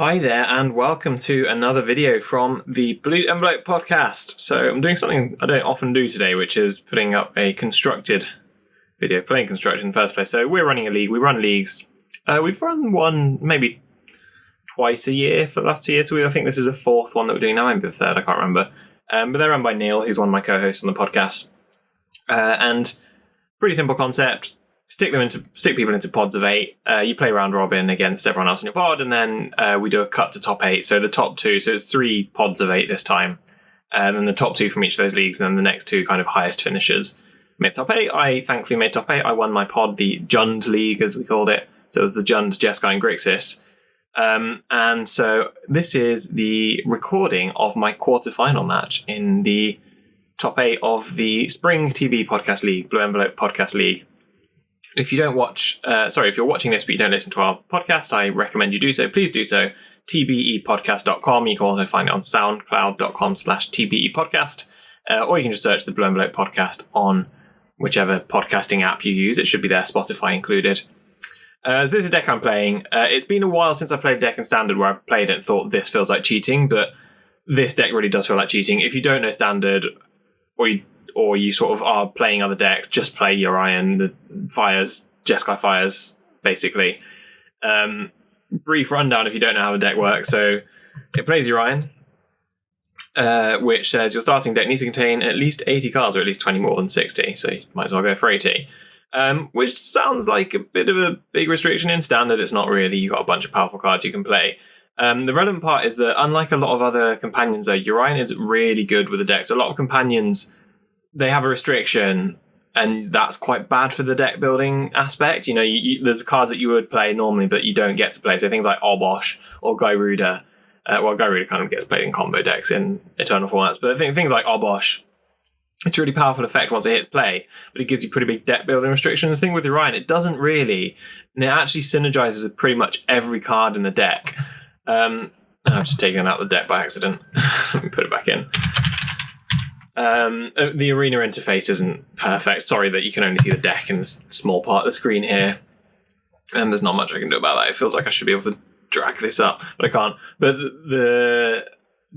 Hi there, and welcome to another video from the Blue Envelope podcast. So I'm doing something I don't often do today, which is putting up a constructed video, playing constructed in the first place. So we're running a league. We run leagues. We've run one maybe twice a year for the last 2 years. So I think this is the fourth one that we're doing now, maybe the third, I can't remember. But they're run by Neil, who's one of my co-hosts on the podcast. And pretty simple concept. Stick people into pods of 8. You play round robin against everyone else in your pod, and then we do a cut to top 8. So the top 2, so it's 3 pods of 8 this time. And then the top 2 from each of those leagues, and then the next 2 kind of highest finishers made top 8. I thankfully made top 8. I won my pod, the Jund League, as we called it. So it was the Jund, Jeskai, and Grixis. And so this is the recording of my quarterfinal match in the top 8 of the Spring TV Podcast League, Blue Envelope Podcast League. If you don't watch, if you're watching this but you don't listen to our podcast, I recommend you do so. Please do so. tbepodcast.com. You can also find it on soundcloud.com/tbepodcast. Or you can just search the Blue Envelope Podcast on whichever podcasting app you use. It should be there, Spotify included. So this is a deck I'm playing. It's been a while since I played a deck in Standard where I played it and thought this feels like cheating, but this deck really does feel like cheating. If you don't know Standard, or you sort of are playing other decks, just play Yorion, the Fires, Jeskai Fires, basically. Brief rundown if you don't know how the deck works. So it plays Yorion, which says your starting deck needs to contain at least 80 cards, or at least 20 more than 60, so you might as well go for 80. Which sounds like a bit of a big restriction. In Standard, it's not really. You've got a bunch of powerful cards you can play. The relevant part is that, unlike a lot of other companions, though, Yorion is really good with the deck. So a lot of companions, they have a restriction, and that's quite bad for the deck building aspect. You know, there's cards that you would play normally, but you don't get to play. So things like Obosh or Gyruda. Gyruda kind of gets played in combo decks in Eternal formats, but I think things like Obosh, it's a really powerful effect once it hits play, but it gives you pretty big deck building restrictions. The thing with Yorion, it doesn't really, and it actually synergizes with pretty much every card in the deck. I've just taken out the deck by accident. Let me put it back in. The arena interface isn't perfect. Sorry that you can only see the deck in this small part of the screen here. And there's not much I can do about that. It feels like I should be able to drag this up, but I can't. But the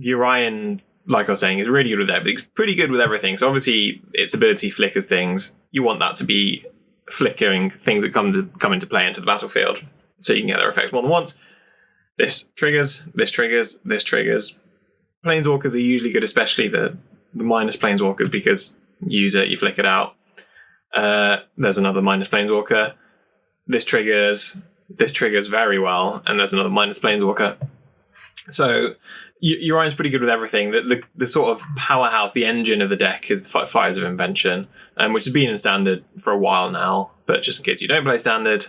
Yorion, like I was saying, is really good with that, but it's pretty good with everything. So obviously its ability flickers things. You want that to be flickering things that come into play into the battlefield, so you can get their effects more than once. This triggers, this triggers, this triggers. Planeswalkers are usually good, especially the minus Planeswalkers, because you use it, you flick it out. There's another minus Planeswalker. This triggers very well, and there's another minus Planeswalker. So Yorion's pretty good with everything. The sort of powerhouse, the engine of the deck is Fires of Invention, which has been in Standard for a while now, but just in case you don't play Standard,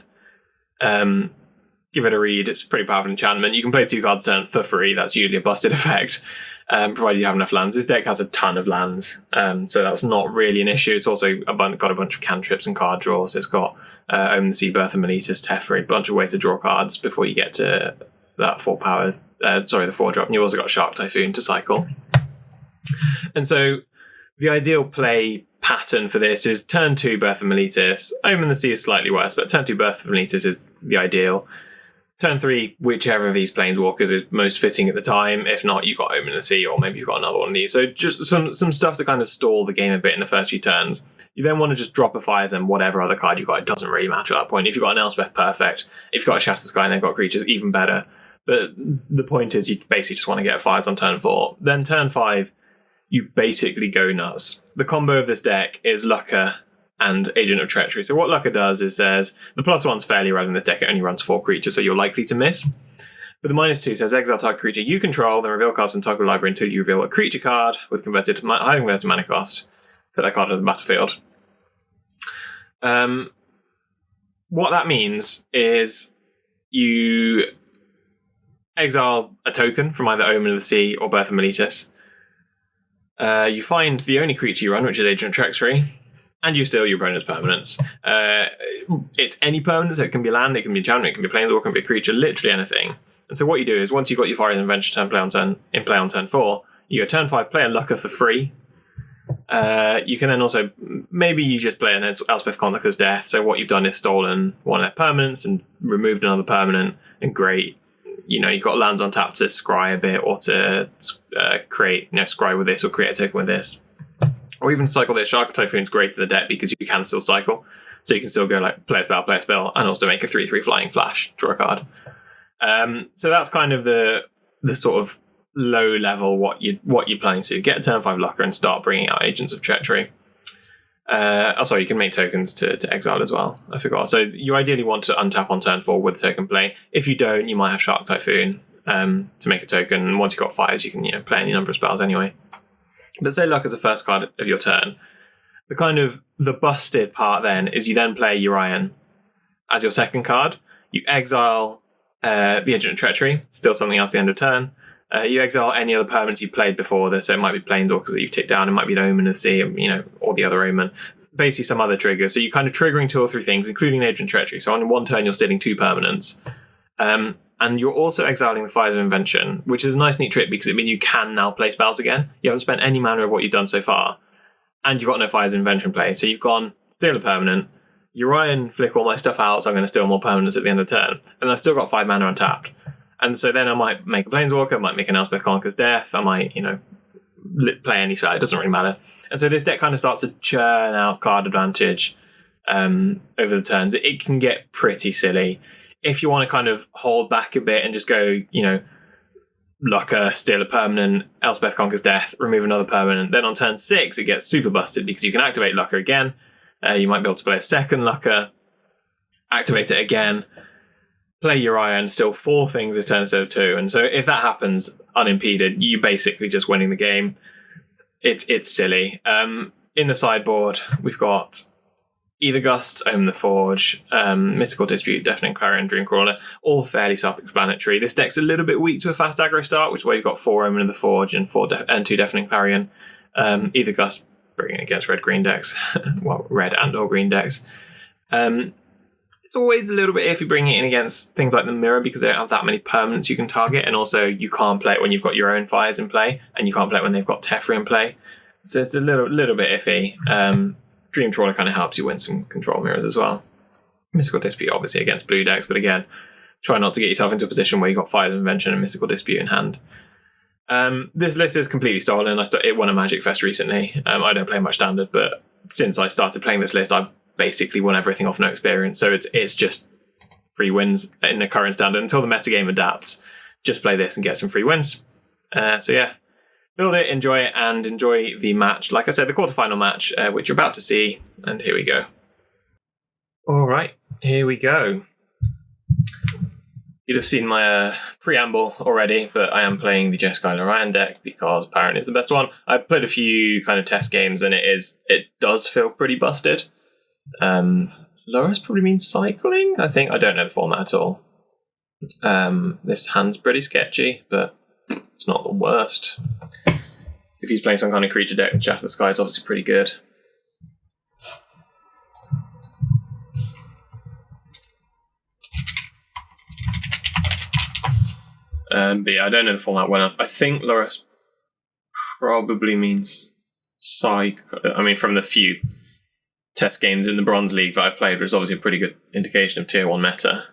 give it a read. It's a pretty powerful enchantment. You can play 2 cards a turn for free. That's usually a busted effect, provided you have enough lands. This deck has a ton of lands, so that's not really an issue. It's also got a bunch of cantrips and card draws. It's got Omen the Sea, Birth of Meletis, Teferi, a bunch of ways to draw cards before you get to that 4-power, the 4-drop. And you've also got Shark Typhoon to cycle. And so the ideal play pattern for this is turn 2 Birth of Meletis. Omen the Sea is slightly worse, but turn 2 Birth of Meletis is the ideal. Turn 3, whichever of these Planeswalkers is most fitting at the time. If not, you've got Omen the Sea, or maybe you've got another one of these. So just some stuff to kind of stall the game a bit in the first few turns. You then want to just drop a Fires and whatever other card you've got. It doesn't really matter at that point. If you've got an Elspeth, perfect. If you've got a Shatter Sky and they've got creatures, even better. But the point is you basically just want to get Fires on turn 4. Then turn 5, you basically go nuts. The combo of this deck is Lurrus and Agent of Treachery. So what Lurrus does is says, the +1's fairly relevant in this deck, it only runs 4 creatures, so you're likely to miss. But the -2 says, exile target creature you control, then reveal cards from target library until you reveal a creature card with highly converted mana cost. Put that card on the battlefield. What that means is you exile a token from either Omen of the Sea or Birth of Meletis. You find the only creature you run, which is Agent of Treachery, and you steal your opponent's permanents. It's any permanent, so it can be land, it can be enchantment, it can be planeswalker, it can be a creature, literally anything. And so what you do is, once you've got your Fires of Invention in play on turn 4, you go turn 5, play a Lurrus for free. You can then also, maybe you just play an Elspeth Chronicler's Death, so what you've done is stolen one of their permanents and removed another permanent, and great. you've got lands on tap to scry a bit, or to create, scry with this, or create a token with this, or even cycle this. Shark Typhoon's great in the deck because you can still cycle. So you can still go like play a spell, and also make a 3/3 flying flash, draw a card. So that's kind of the sort of low level what you're planning to get a turn 5 Lucker and start bringing out Agents of Treachery. Sorry, you can make tokens to exile as well. I forgot. So you ideally want to untap on turn 4 with a token play. If you don't, you might have Shark Typhoon to make a token. And once you've got fires, you can play any number of spells anyway. But say Luck is the first card of your turn. The busted part then is you then play Yorion as your second card. You exile the Agent of Treachery, still something else at the end of turn. You exile any other permanents you played before this, so it might be Planeswalkers that you've ticked down, it might be an Omen of the Sea, or the other Omen. Basically some other trigger. So you're kind of triggering 2 or 3 things, including Agent of Treachery. So on one turn you're stealing 2 permanents. And you're also exiling the Fires of Invention, which is a nice neat trick because it means you can now play spells again. You haven't spent any mana of what you've done so far, and you've got no Fires of Invention play. So you've gone, steal a permanent, Yorion, flick all my stuff out, so I'm going to steal more permanents at the end of the turn. And I've still got 5 mana untapped. And so then I might make a Planeswalker, I might make an Elspeth Conqueror's Death, I might, play any spell, it doesn't really matter. And so this deck kind of starts to churn out card advantage over the turns. It can get pretty silly. If you want to kind of hold back a bit and just go, Lucker, steal a permanent, Elspeth Conqueror's Death, remove another permanent, then on turn 6 it gets super busted because you can activate Lucker again. You might be able to play a second Lucker, activate it again, play Yorion, steal 4 things this turn instead of 2. And so if that happens unimpeded, you're basically just winning the game. It's silly. In the sideboard, we've got Either Gust, Omen the Forge, Mystical Dispute, Deafening Clarion, Dreamcrawler, all fairly self-explanatory. This deck's a little bit weak to a fast aggro start, which is why you've got 4 Omen of the Forge and 2 Deafening Clarion. Either Gust, bringing against red-green decks. Well, red and or green decks. It's always a little bit iffy bringing it in against things like the Mirror because they don't have that many permanents you can target, and also you can't play it when you've got your own Fires in play, and you can't play it when they've got Teferi in play. So it's a little bit iffy. Dream Trawler kind of helps you win some control mirrors as well. Mystical Dispute obviously against blue decks, but again, try not to get yourself into a position where you've got Fires of Invention and Mystical Dispute in hand. This list is completely stolen. It won a Magic Fest recently. I don't play much Standard, but since I started playing this list, I've basically won everything off no experience. So it's just free wins in the current Standard until the metagame adapts. Just play this and get some free wins. So yeah, build it, enjoy it, and enjoy the match. Like I said, the quarterfinal match, which you're about to see. And here we go. All right, here we go. You'd have seen my preamble already, but I am playing the Jeskai Lurrus deck because apparently it's the best one. I've played a few kind of test games and it does feel pretty busted. Lurrus probably means cycling, I think. I don't know the format at all. This hand's pretty sketchy, but it's not the worst. If he's playing some kind of creature deck, Shatter the Sky is obviously pretty good. But yeah, I don't know the format well enough. I think Lurrus probably means cycle. I mean, from the few test games in the Bronze League that I've played, there's obviously a pretty good indication of Tier 1 meta.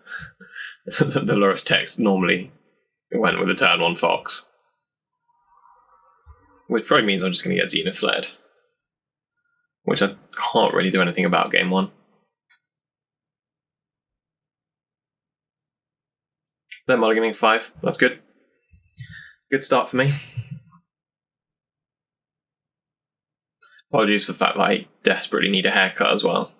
The Lurrus text normally went with a turn 1 Fox. Which probably means I'm just going to get Zenith Fled. Which I can't really do anything about game 1. They're mulliganing 5. That's good. Good start for me. Apologies for the fact that I desperately need a haircut as well.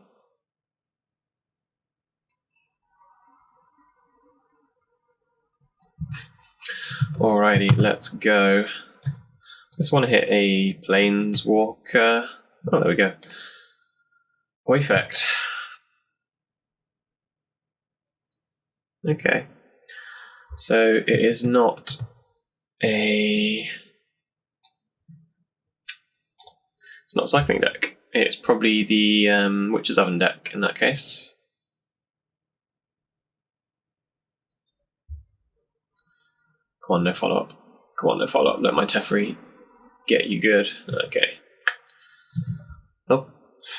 Alrighty, let's go. Just want to hit a Planeswalker. Oh, there we go. Perfect. Okay. So it is not a... It's not a cycling deck. It's probably the Witch's Oven deck in that case. Come on, no follow-up. Come on, no follow-up. Let my Teferi get you good. Okay. I'll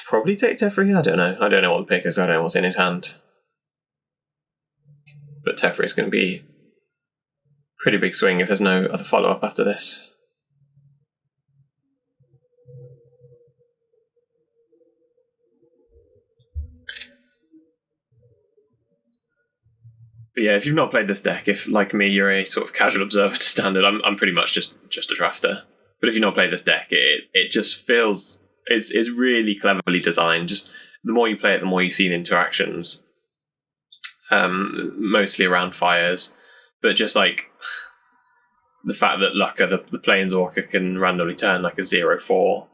probably take Teferi. I don't know. I don't know what the pick is. I don't know what's in his hand. But Teferi's going to be pretty big swing if there's no other follow-up after this. But yeah, if you've not played this deck, if like me you're a sort of casual observer to Standard, I'm pretty much just a drafter. But if you've not played this deck, it just feels it's really cleverly designed. Just the more you play it, the more you see the interactions, mostly around fires, but just like the fact that Lucca, the Planeswalker, can randomly turn like a 0/4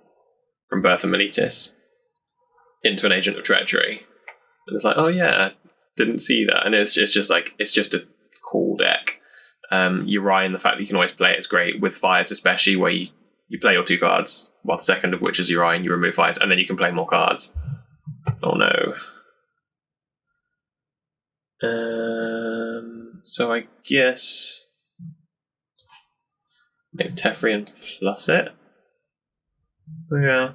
from Birth of Meletis into an Agent of Treachery, and it's like, oh yeah, didn't see that, and it's just a cool deck. Yorion, the fact that you can always play it is great with fires, especially where you play your 2 cards, while the second of which is Yorion, you remove fires, and then you can play more cards. Oh no. So I guess maybe Teferi and plus it. Yeah.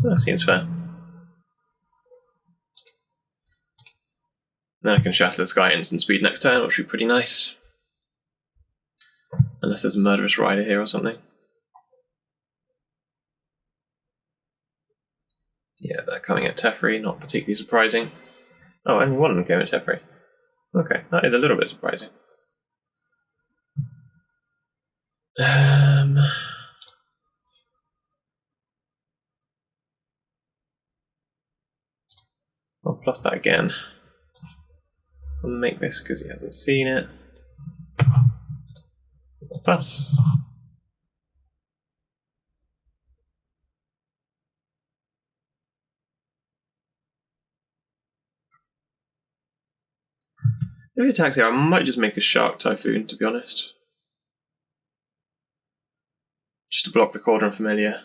That seems fair. Then I can Shatter the Sky instant speed next turn, which would be pretty nice. Unless there's a Murderous Rider here or something. Yeah, they're coming at Teferi, not particularly surprising. Oh, only one of them came at Teferi. Okay, that is a little bit surprising. I'll plus that again. I'll make this because he hasn't seen it. Plus. If he attacks here, I might just make a Shark Typhoon, to be honest. Just to block the Cauldron Familiar.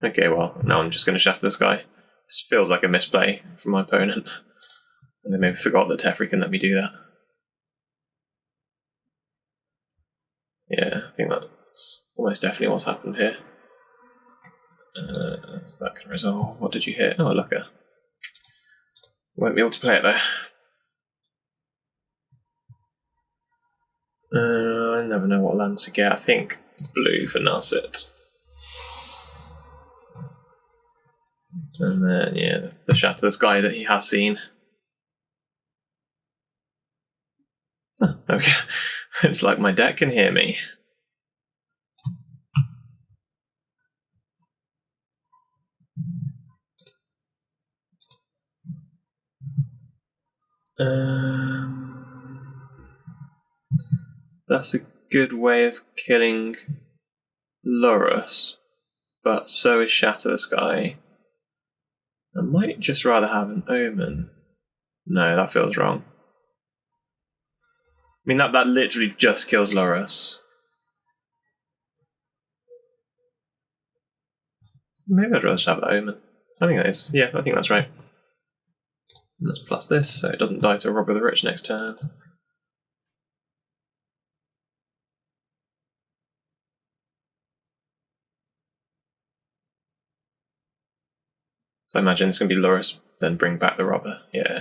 Okay, well, now I'm just going to Shatter the Sky. This feels like a misplay from my opponent. And they maybe forgot that Teferi can let me do that. Yeah, I think that's almost definitely what's happened here. So that can resolve. What did you hit? Oh, Lucca. Won't be able to play it though. I never know what lands to get. I think blue for Narset. And then, yeah, the Shatter the Sky that he has seen. Oh, okay. It's like my deck can hear me. That's a good way of killing Lurrus, but so is Shatter the Sky. I might just rather have an Omen. No, that feels wrong. I mean, that literally just kills Lurrus. Maybe I'd rather just have the Omen. I think that is. Yeah, I think that's right. Let's plus this so it doesn't die to a Robber of the Rich next turn. So I imagine it's going to be Lurrus, then bring back the Robber. Yeah.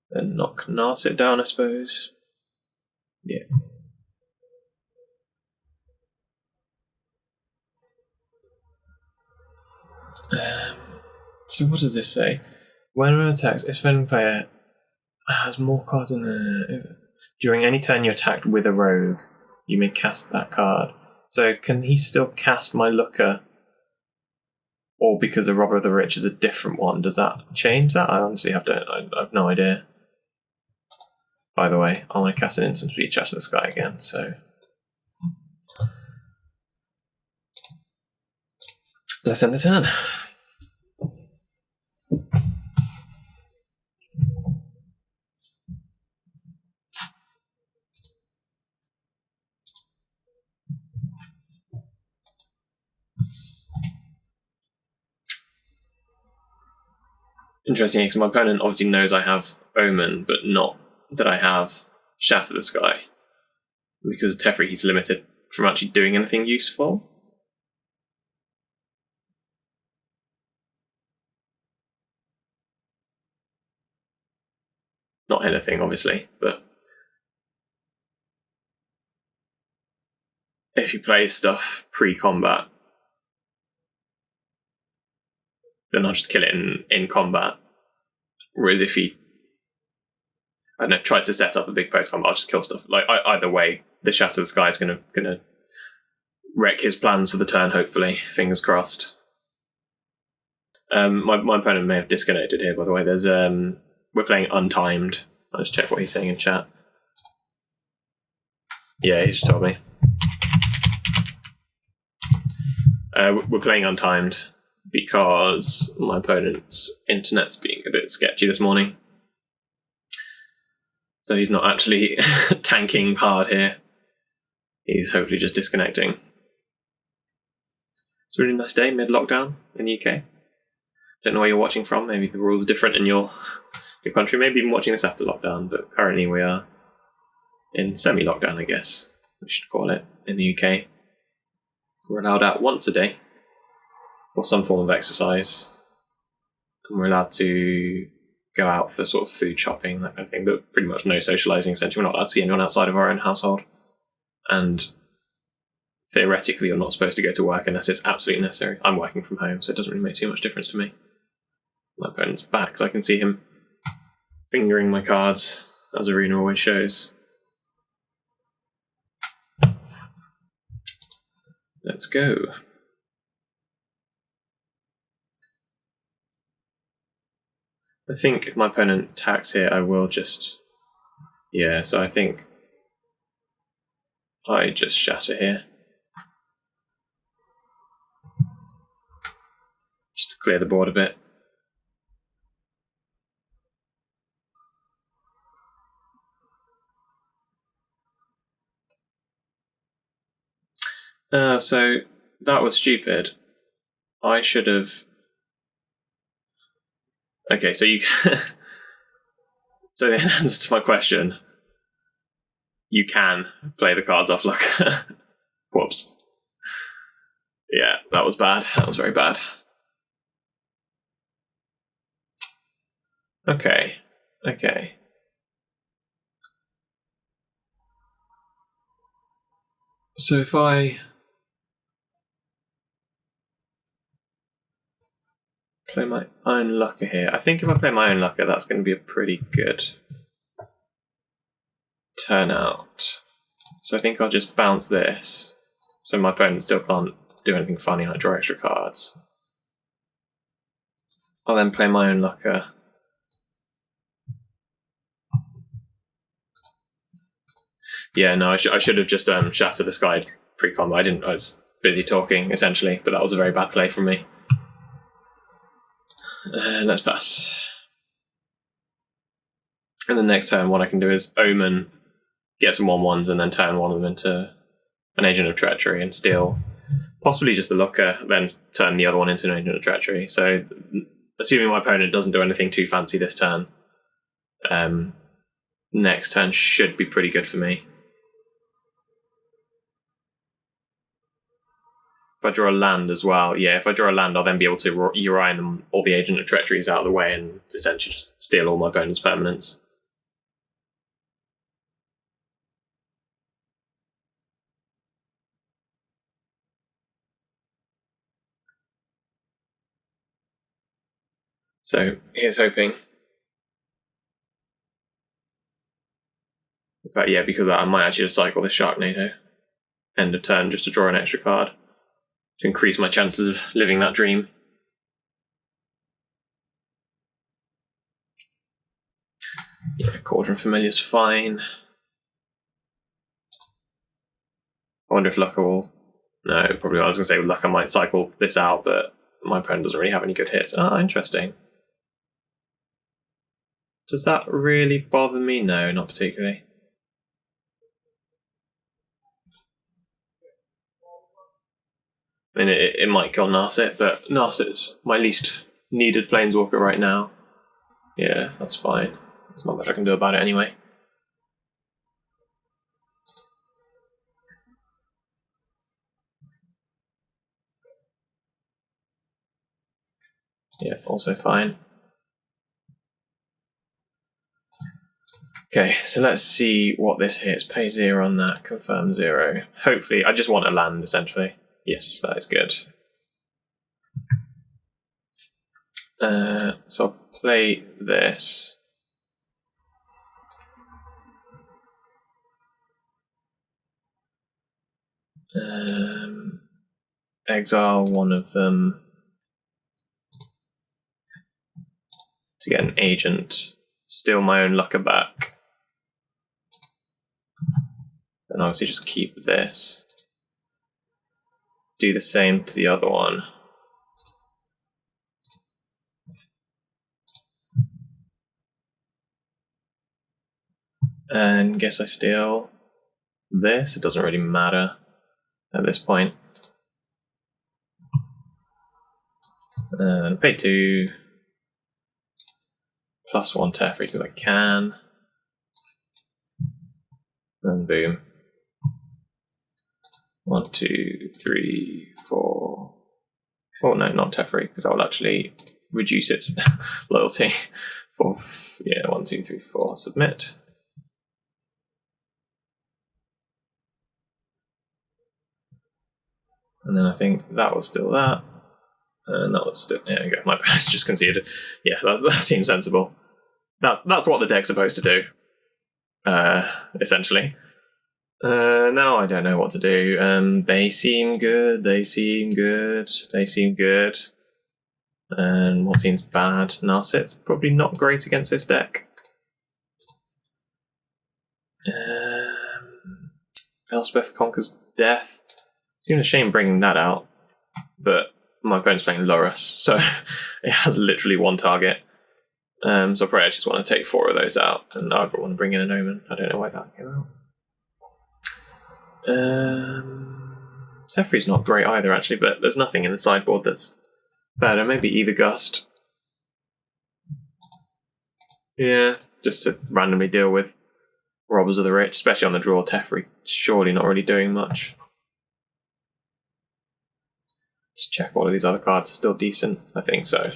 Then knock Narset down, I suppose. Yeah. So what does this say? When an attacks, if an player has more cards in the... During any turn you attacked with a rogue, you may cast that card. So can he still cast my Looker? Or because the Robber of the Rich is a different one, does that change that? I honestly I have no idea. By the way, I want to cast an instant speed Shatter the Sky again, so... Let's end the turn. Interesting, because my opponent obviously knows I have Omen, but not that I have Shatter the Sky. Because of Teferi, he's limited from actually doing anything useful. Not anything, obviously, but if he plays stuff pre-combat, then I'll just kill it in combat. Whereas if he, I don't know, tries to set up a big post-combat, I'll just kill stuff. Like, either way, the Shatter the Sky is gonna wreck his plans for the turn, hopefully. Fingers crossed. My opponent may have disconnected here, by the way. There's we're playing untimed. I'll just check what he's saying in chat. Yeah, he just told me. We're playing untimed because my opponent's internet's being a bit sketchy this morning. So he's not actually tanking hard here. He's hopefully just disconnecting. It's a really nice day, mid-lockdown in the UK. Don't know where you're watching from. Maybe the rules are different in your country. Maybe even watching this after lockdown, but currently we are in semi-lockdown, I guess we should call it, in the UK. We're allowed out once a day for some form of exercise, and we're allowed to go out for sort of food shopping, that kind of thing, but pretty much no socialising, essentially. We're not allowed to see anyone outside of our own household, and theoretically you're not supposed to go to work unless it's absolutely necessary. I'm working from home, so it doesn't really make too much difference to me. My opponent's back, so I can see him fingering my cards, as Arena always shows. Let's go. I think if my opponent attacks here, I will just... Yeah, so I think I just shatter here. Just to clear the board a bit. So that was stupid. I should have... Okay, so you... So the answer to my question, you can play the cards off Lurrus. Whoops. Yeah, that was bad. That was very bad. Okay. So if I play my own Lurrus here, I think if I play my own Lurrus, that's going to be a pretty good turnout. So I think I'll just bounce this, so my opponent still can't do anything funny like draw extra cards. I'll then play my own Lurrus. Yeah, no, I should have just Shattered the Sky pre-combat. I was busy talking, essentially, but that was a very bad play from me. Let's pass. And the next turn, what I can do is Omen, get some 1/1s, and then turn one of them into an Agent of Treachery and steal possibly just the Lurrus, then turn the other one into an Agent of Treachery. So, assuming my opponent doesn't do anything too fancy this turn, next turn should be pretty good for me. If I draw a land as well, yeah, if I draw a land, I'll then be able to Yorion them, all the Agent of Treacheries out of the way, and essentially just steal all my opponent's permanents. So here's hoping. In fact, yeah, because of that, I might actually just cycle this Sharknado. End of turn, just to draw an extra card. To increase my chances of living that dream. Yeah, Cauldron Familiar's fine. I wonder if Lurrus will... No, probably I was going to say with Lurrus I might cycle this out, but my opponent doesn't really have any good hits. Ah, interesting. Does that really bother me? No, not particularly. I mean, it might kill Narset, but Narset's my least needed Planeswalker right now. Yeah, that's fine. There's not much I can do about it anyway. Yeah, also fine. Okay, so let's see what this hits. Pay 0 on that, confirm 0. Hopefully, I just want a land, essentially. Yes, that is good. So I'll play this. Exile one of them to get an agent. Steal my own Lucker back. And obviously just keep this. Do the same to the other one. And guess I steal this. It doesn't really matter at this point. And pay 2. +1 Teferi because I can. And boom. 1, 2, 3, 4. Oh no, not Teferi, because that will actually reduce its loyalty. 4, yeah, 1, 2, 3, 4. Submit. And then I think that was still that. And that was still, yeah, my opponent's just conceded. Yeah, that seems sensible. That's what the deck's supposed to do, essentially. Now I don't know what to do. They seem good. And what seems bad? Narset's probably not great against this deck. Elspeth Conquers Death. Seems a shame bringing that out, but my opponent's playing Lurrus, so it has literally one target. So I probably just want to take 4 of those out, and I want to bring in an Omen. I don't know why that came out. Teferi's not great either, actually, but there's nothing in the sideboard that's better. Maybe Either Gust. Yeah, just to randomly deal with Robbers of the Rich, especially on the draw. Teferi surely not really doing much. Just check all of these other cards are still decent. I think so.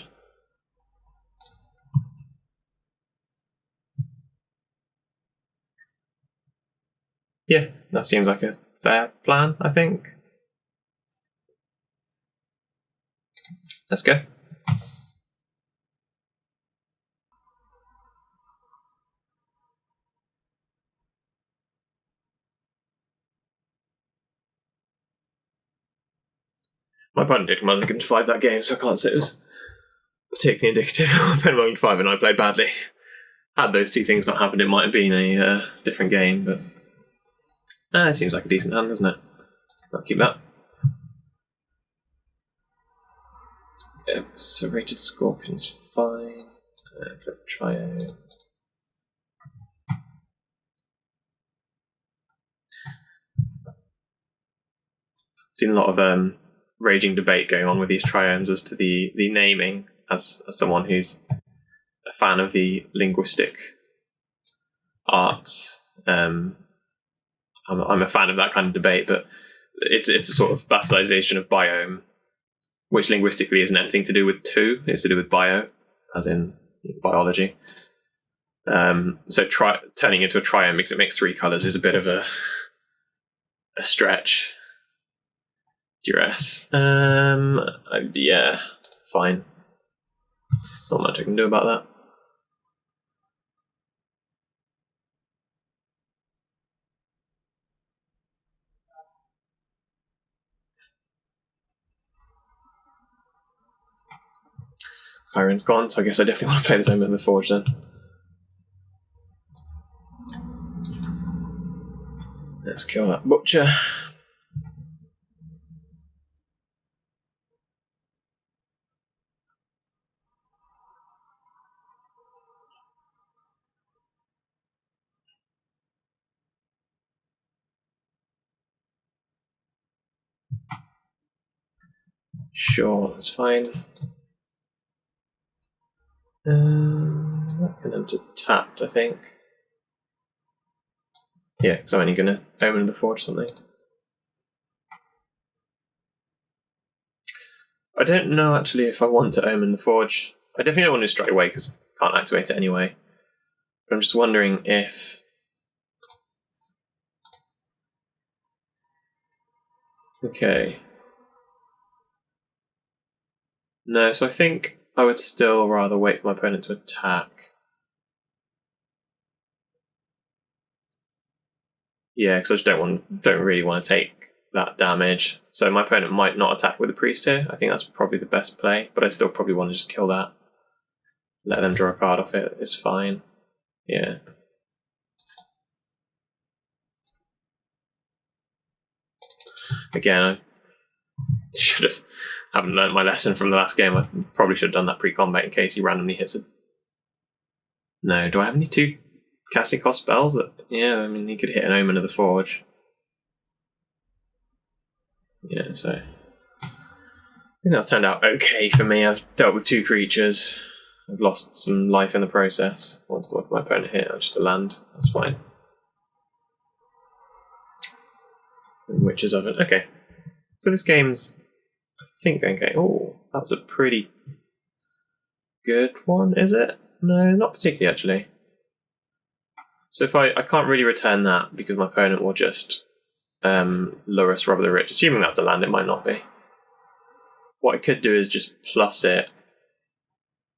Yeah, that seems like a fair plan, I think. Let's go. My opponent did Mulligan to 5 that game, so I can't say it was particularly indicative. My opponent Mulligan 5 and I played badly. Had those 2 things not happened, it might have been a different game, but it seems like a decent hand, doesn't it? I'll keep that. Serrated Scorpion's fine. Trio. Seen a lot of raging debate going on with these triomes as to the naming. As someone who's a fan of the linguistic arts, I'm a fan of that kind of debate, but it's a sort of bastardization of biome, which linguistically isn't anything to do with 2. It's to do with bio, as in biology. So turning into a triome makes it make 3 colors is a bit of a stretch. Duress. Yeah, fine. Not much I can do about that. Chiron's gone, so I guess I definitely want to play this Omen of the Forge then. Let's kill that Butcher. Sure, that's fine. And then to tapped, I think. Yeah, because I'm only going to Omen of the Forge something. I don't know actually if I want to Omen the Forge. I definitely don't want to straight away because I can't activate it anyway. I'm just wondering if... Okay. No, so I think I would still rather wait for my opponent to attack. Yeah, because I just don't really want to take that damage. So my opponent might not attack with the priest here. I think that's probably the best play, but I still probably want to just kill that. Let them draw a card off it. It's fine. Yeah. Again, I haven't learned my lesson from the last game. I probably should have done that pre-combat in case he randomly hits it. No, do I have any 2 casting cost spells? Yeah, I mean, he could hit an Omen of the Forge. Yeah, so I think that's turned out okay for me. I've dealt with 2 creatures. I've lost some life in the process. What my opponent hit? Just a land. That's fine. Witch's Oven. Okay. So this game's, I think, okay. Oh, that's a pretty good one, is it? No, not particularly, actually. So if I can't really return that because my opponent will just Lurrus, Rob the Rich. Assuming that's a land, it might not be. What I could do is just plus it,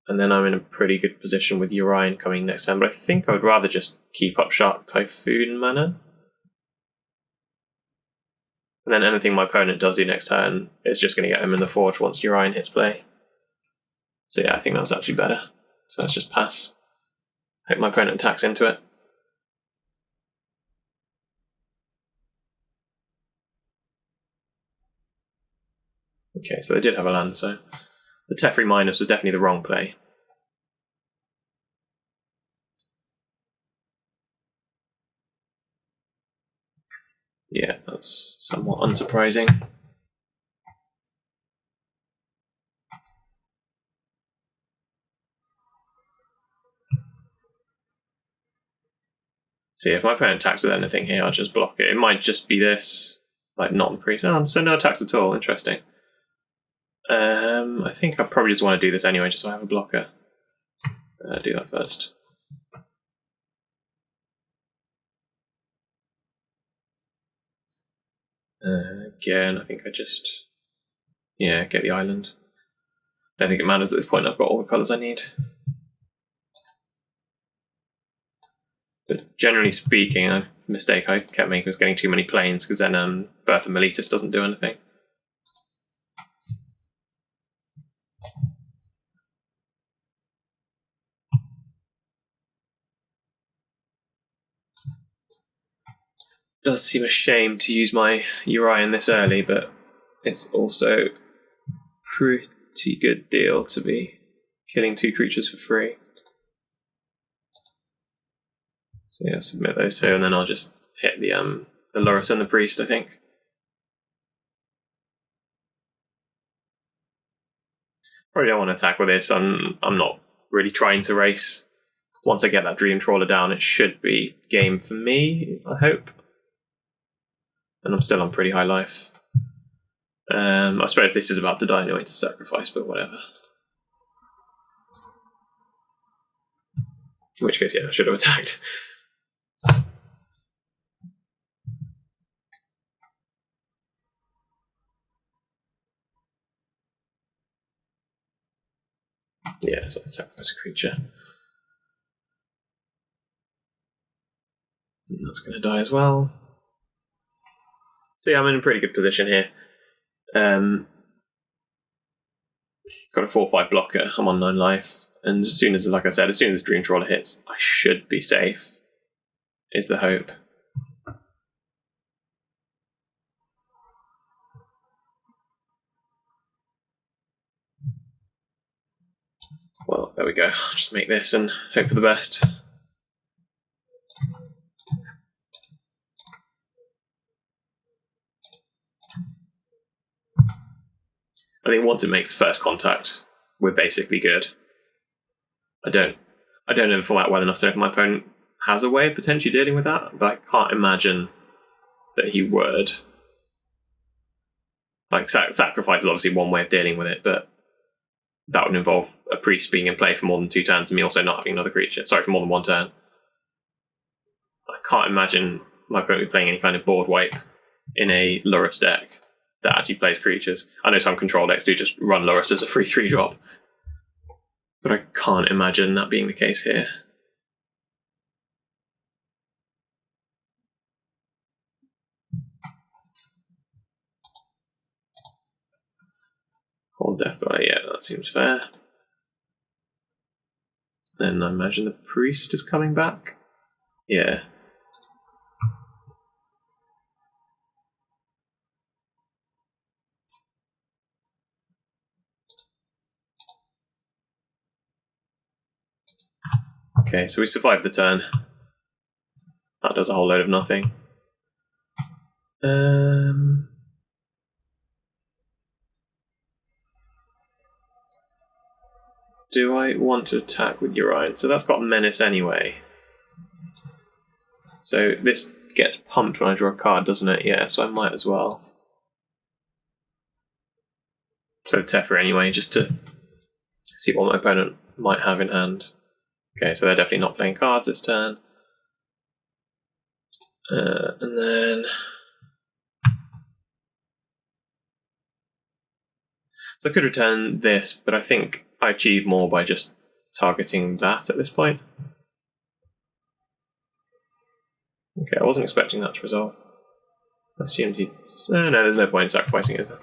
and then I'm in a pretty good position with Yorion coming next turn, but I think I would rather just keep up Shark Typhoon mana. And then anything my opponent does do next turn is just going to get him in the Forge once Yorion hits play. So yeah, I think that's actually better. So let's just pass. Hope my opponent attacks into it. Okay, so they did have a land, so the Teferi Minus was definitely the wrong play. Yeah, that's somewhat unsurprising. So yeah, if my opponent attacks with anything here, I'll just block it. It might just be this, like not the priest. Oh, so no attacks at all. Interesting. I think I probably just want to do this anyway, just so I have a blocker. Do that first. Again, I think I just get the island. I don't think it matters at this point. I've got all the colours I need. But generally speaking, a mistake I kept making was getting too many planes, because then Birth of Meletis doesn't do anything. Does seem a shame to use my Yorion this early, but it's also pretty good deal to be killing 2 creatures for free. So yeah, submit those 2, and then I'll just hit the Lurrus and the Priest, I think. Probably don't want to attack with this. I'm not really trying to race. Once I get that Dream Trawler down, it should be game for me, I hope. And I'm still on pretty high life. I suppose this is about to die anyway to sacrifice, but whatever. In which case, yeah, I should have attacked. Yeah, so I sacrifice a creature. And that's going to die as well. So yeah, I'm in a pretty good position here. Got a 4/5 blocker. I'm on 9 life. And as soon as, like I said, as soon as Dream Trawler hits, I should be safe, is the hope. Well, there we go. I'll just make this and hope for the best. I think once it makes first contact, we're basically good. I don't know the format well enough to know if my opponent has a way of potentially dealing with that, but I can't imagine that he would. Like, sacrifice is obviously one way of dealing with it, but that would involve a priest being in play for more than 2 turns and me also not having another creature. Sorry, for more than 1 turn. can't imagine my opponent playing any kind of board wipe in a Lurrus deck that actually plays creatures. I know some control decks do just run Lurrus as a free 3-drop, but I can't imagine that being the case here. Cold Death Dweller, yeah, that seems fair. Then I imagine the Priest is coming back. Yeah. Okay, so we survived the turn. That does a whole load of nothing. Do I want to attack with Yorion? So that's got Menace anyway. So this gets pumped when I draw a card, doesn't it? Yeah, so I might as well. So Teferi anyway, just to see what my opponent might have in hand. Okay, so they're definitely not playing cards this turn. And then... So I could return this, but I think I achieve more by just targeting that at this point. Okay, I wasn't expecting that to resolve. I assumed he'd... no, there's no point in sacrificing, is there?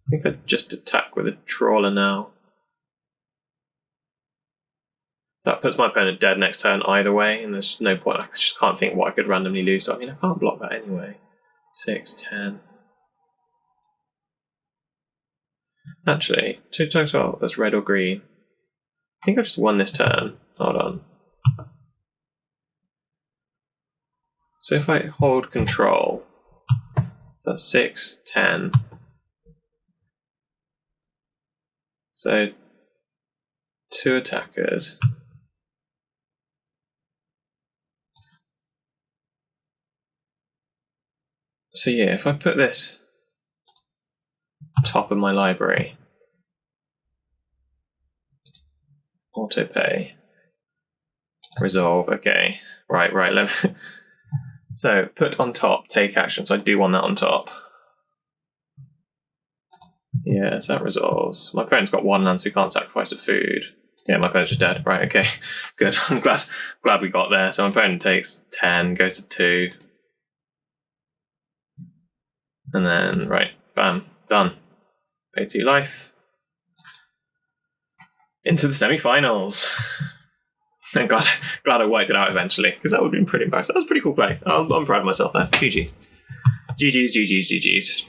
I think I'd just attack with a trawler now. That puts my opponent dead next turn either way, and there's no point. I just can't think what I could randomly lose. I mean, I can't block that anyway. 6, 10. Actually, 2 times, well, that's red or green. I think I just won this turn. Hold on. So if I hold control, that's 6, 10. So 2 attackers. So yeah, if I put this top of my library, auto pay, resolve, okay. Right, let me so put on top, take action, so I do want that on top. Yeah, so that resolves. My opponent's got 1 land, so we can't sacrifice a food. Yeah, my opponent's just dead. Right, okay. Good. I'm glad we got there. So my opponent takes 10, goes to 2. And then, right, bam, done. Pay 2 life. Into the semi-finals. I'm glad I wiped it out eventually, because that would have been pretty embarrassing. That was a pretty cool play. I'm proud of myself there. GG. GG's.